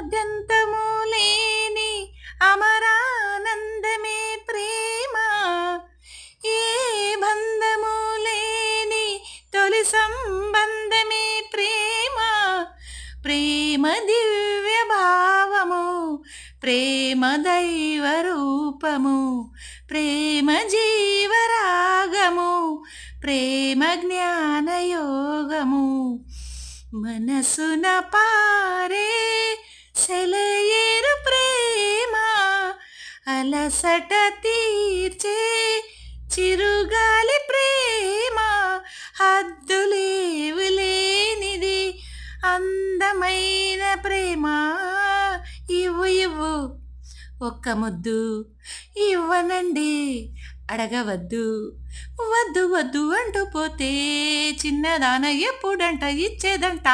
ఆద్యంతము లేని అమరానందమే ప్రేమ. ఏ బంధము లేని తొలి సంబంధమే ప్రేమ. ప్రేమ దివ్య భావము, ప్రేమ దైవ రూపము, ప్రేమ జీవరాగము, ప్రేమ జ్ఞానయోగము. మనసున పారే సెలయేరు ప్రేమ, అలసట తీర్చే చిరుగాలి ప్రేమ. హద్దులేవు లేనిది అందమైన ప్రేమ. ఇవ్వు ఇవ్వు ఒక్క ముద్దు, ఇవ్వనండి అడగవద్దు. వద్దు వద్దు అంటూ పోతే చిన్నదాన ఎప్పుడంట ఇచ్చేదంట.